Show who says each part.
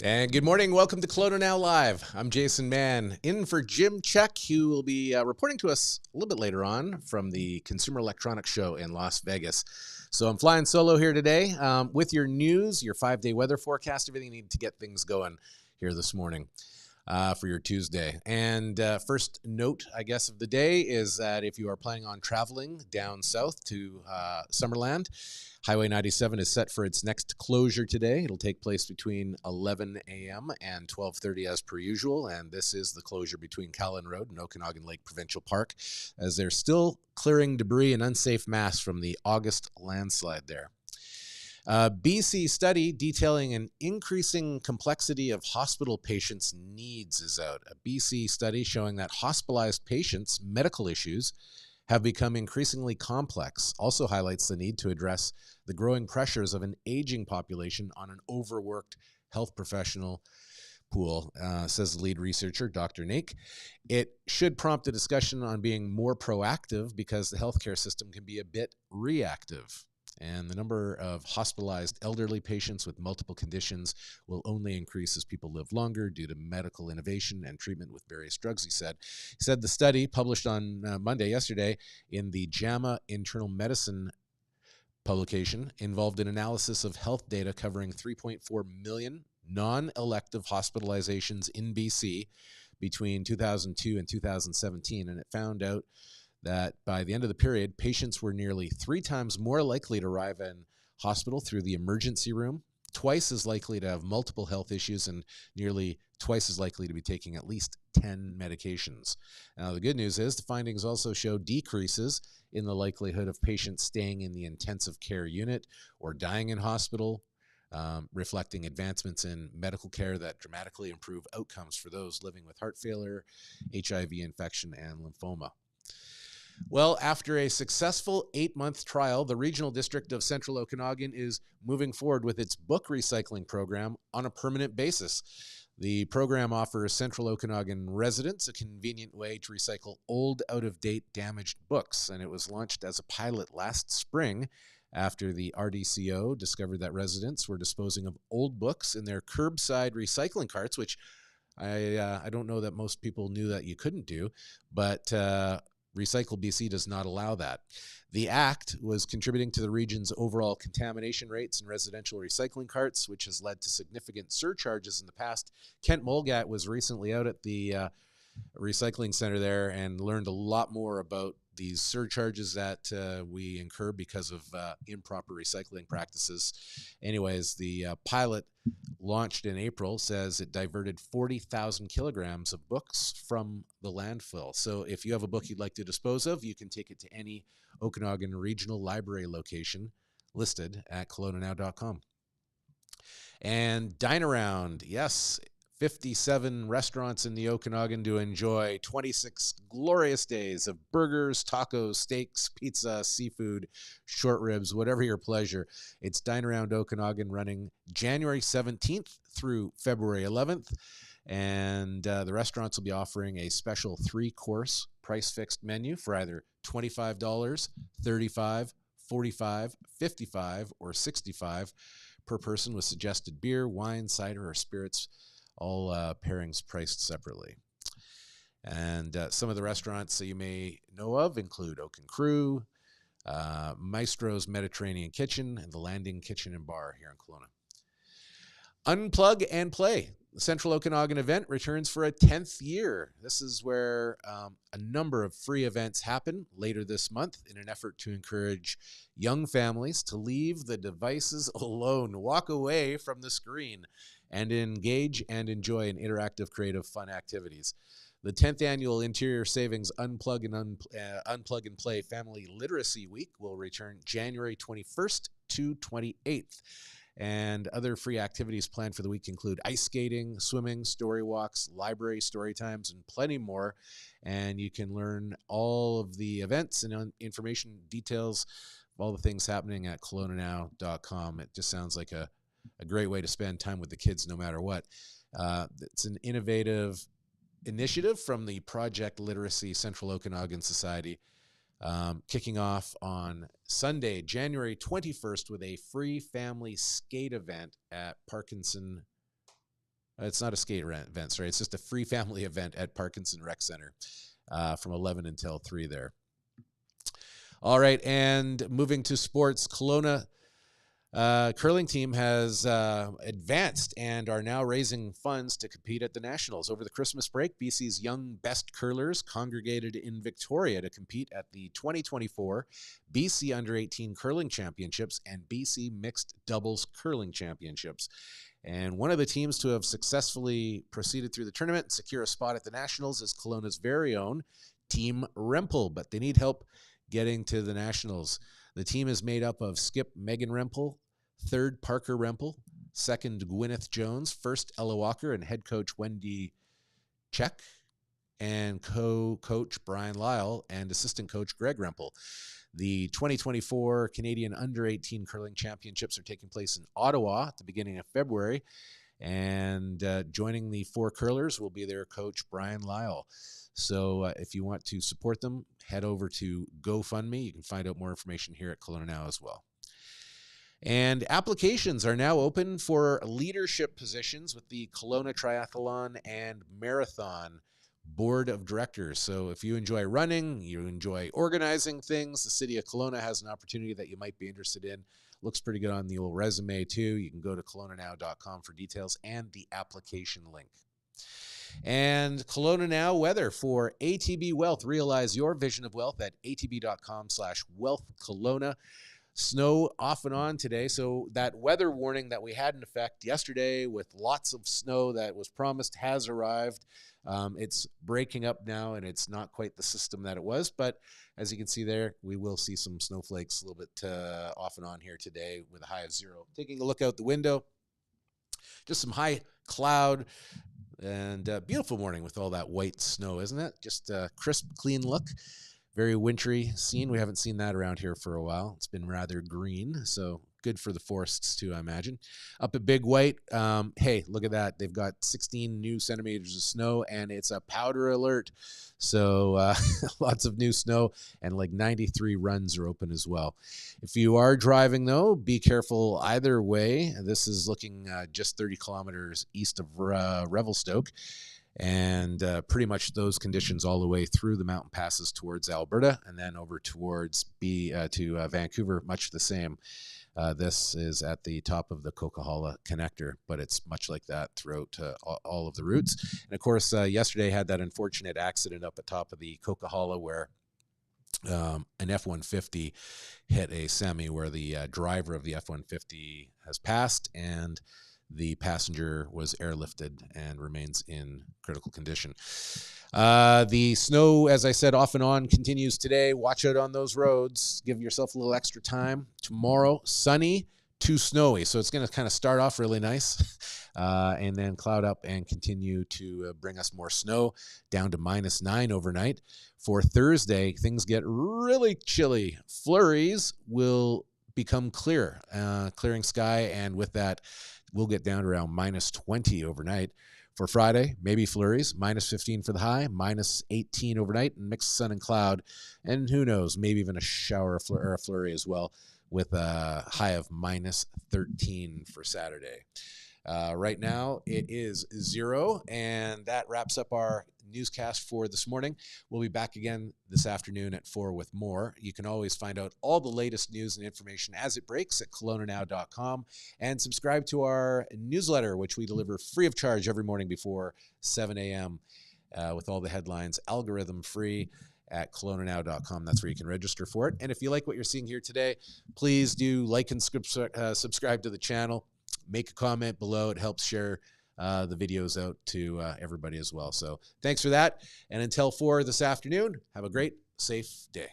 Speaker 1: And good morning. Welcome to Kelowna Now Live. I'm Jason Mann, in for Jim Check, who will be reporting to us a little bit later on from the Consumer Electronics Show in Las Vegas. So I'm flying solo here today with your news, your 5-day weather forecast, everything you need to get things going here this morning for your Tuesday. And first note, I guess, of the day is that if you are planning on traveling down south to Summerland, Highway 97 is set for its next closure today. It'll take place between 11 a.m. and 12:30 as per usual, and this is the closure between Callan Road and Okanagan Lake Provincial Park, as they're still clearing debris and unsafe mass from the August landslide there. BC study detailing an increasing complexity of hospital patients' needs is out. A BC study showing that hospitalized patients' medical issues have become increasingly complex also highlights the need to address the growing pressures of an aging population on an overworked health professional pool, says the lead researcher, Dr. Naik. It should prompt a discussion on being more proactive because the healthcare system can be a bit reactive. And the number of hospitalized elderly patients with multiple conditions will only increase as people live longer due to medical innovation and treatment with various drugs, he said. He said the study, published on yesterday, in the JAMA Internal Medicine publication, involved an analysis of health data covering 3.4 million non-elective hospitalizations in BC between 2002 and 2017, and it found out that by the end of the period, patients were nearly 3 times more likely to arrive in hospital through the emergency room, twice as likely to have multiple health issues, and nearly twice as likely to be taking at least 10 medications. Now, the good news is the findings also show decreases in the likelihood of patients staying in the intensive care unit or dying in hospital, reflecting advancements in medical care that dramatically improve outcomes for those living with heart failure, HIV infection, and lymphoma. Well, after a successful 8-month trial, the Regional District of Central Okanagan is moving forward with its book recycling program on a permanent basis. The program offers Central Okanagan residents a convenient way to recycle old, out-of-date, damaged books, and it was launched as a pilot last spring after the RDCO discovered that residents were disposing of old books in their curbside recycling carts, which I don't know that most people knew that you couldn't do, but Recycle BC does not allow that. The act was contributing to the region's overall contamination rates in residential recycling carts, which has led to significant surcharges in the past. Kent Mulgat was recently out at the recycling center there and learned a lot more about these surcharges that we incur because of improper recycling practices. Anyways, the pilot launched in April says it diverted 40,000 kilograms of books from the landfill. So if you have a book you'd like to dispose of, you can take it to any Okanagan Regional Library location listed at kelownanow.com. And Dine Around, yes, 57 restaurants in the Okanagan to enjoy 26 glorious days of burgers, tacos, steaks, pizza, seafood, short ribs, whatever your pleasure. It's Dine Around Okanagan running January 17th through February 11th. And the restaurants will be offering a special 3-course price-fixed menu for either $25, $35, $45, $55, or $65 per person, with suggested beer, wine, cider, or spirits, all pairings priced separately. And some of the restaurants that you may know of include Oak and Crew, Maestro's Mediterranean Kitchen, and the Landing Kitchen and Bar here in Kelowna. Unplug and Play. The Central Okanagan event returns for a 10th year. This is where a number of free events happen later this month in an effort to encourage young families to leave the devices alone, walk away from the screen, and engage and enjoy in interactive, creative, fun activities. The 10th annual Interior Savings Unplug and Play Family Literacy Week will return January 21st to 28th. And other free activities planned for the week include ice skating, swimming, story walks, library story times, and plenty more. And you can learn all of the events and information details of all the things happening at kelownanow.com. It just sounds like a great way to spend time with the kids no matter what. It's an innovative initiative from the Project Literacy Central Okanagan Society, kicking off on Sunday, January 21st, with a free family skate event at Parkinson It's not a skate event, sorry. It's just a free family event at Parkinson Rec Center from 11 until 3 there. All right, and moving to sports, Kelowna curling team has advanced and are now raising funds to compete at the Nationals. Over the Christmas break, BC's young best curlers congregated in Victoria to compete at the 2024 BC Under-18 Curling Championships and BC Mixed Doubles Curling Championships. And one of the teams to have successfully proceeded through the tournament and secure a spot at the Nationals is Kelowna's very own Team Rempel, but they need help getting to the Nationals. The team is made up of skip Megan Rempel, third Parker Rempel, second Gwyneth Jones, first Ella Walker, and head coach Wendy Check, and co-coach Brian Lyle, and assistant coach Greg Rempel. The 2024 Canadian Under-18 Curling Championships are taking place in Ottawa at the beginning of February, and joining the 4 curlers will be their coach Brian Lyle. So if you want to support them, head over to GoFundMe. You can find out more information here at Kelowna Now as well. And applications are now open for leadership positions with the Kelowna Triathlon and Marathon Board of Directors. So if you enjoy running, you enjoy organizing things, the city of Kelowna has an opportunity that you might be interested in. Looks pretty good on the old resume too. You can go to KelownaNow.com for details and the application link. And Kelowna Now weather for ATB Wealth. Realize your vision of wealth at atb.com/wealthkelowna. Snow off and on today. So that weather warning that we had in effect yesterday with lots of snow that was promised has arrived. It's breaking up now, and it's not quite the system that it was. But as you can see there, we will see some snowflakes a little bit off and on here today with a high of 0. Taking a look out the window, just some high cloud. And beautiful morning with all that white snow, isn't it? Just a crisp, clean look. Very wintry scene. We haven't seen that around here for a while. It's been rather green, so good for the forests too, I imagine. Up at Big White, hey, look at that. They've got 16 new centimeters of snow, and it's a powder alert. So lots of new snow, and like 93 runs are open as well. If you are driving, though, be careful either way. This is looking just 30 kilometers east of Revelstoke. And pretty much those conditions all the way through the mountain passes towards Alberta, and then over towards to Vancouver, much the same. This is at the top of the Coquihalla connector, but it's much like that throughout all of the routes. And of course, yesterday had that unfortunate accident up at top of the Coquihalla where an F-150 hit a semi, where the driver of the F-150 has passed, and the passenger was airlifted and remains in critical condition. The snow, as I said, off and on continues today. Watch out on those roads. Give yourself a little extra time. Tomorrow, sunny to snowy. So it's going to kind of start off really nice and then cloud up and continue to bring us more snow, down to -9 overnight. For Thursday, things get really chilly. Flurries will become clear, clearing sky, and with that, we'll get down to around -20 overnight. For Friday, maybe flurries, -15 for the high, -18 overnight, and mixed sun and cloud. And who knows, maybe even a shower or a flurry as well, with a high of -13 for Saturday. Right now, it is 0, and that wraps up our newscast for this morning. We'll be back again this afternoon at 4 with more. You can always find out all the latest news and information as it breaks at KelownaNow.com, and subscribe to our newsletter, which we deliver free of charge every morning before 7 a.m. With all the headlines, algorithm free at KelownaNow.com. That's where you can register for it. And if you like what you're seeing here today, please do like and subscribe to the channel. Make a comment below. It helps share the videos out to everybody as well. So thanks for that. And until 4 this afternoon, have a great, safe day.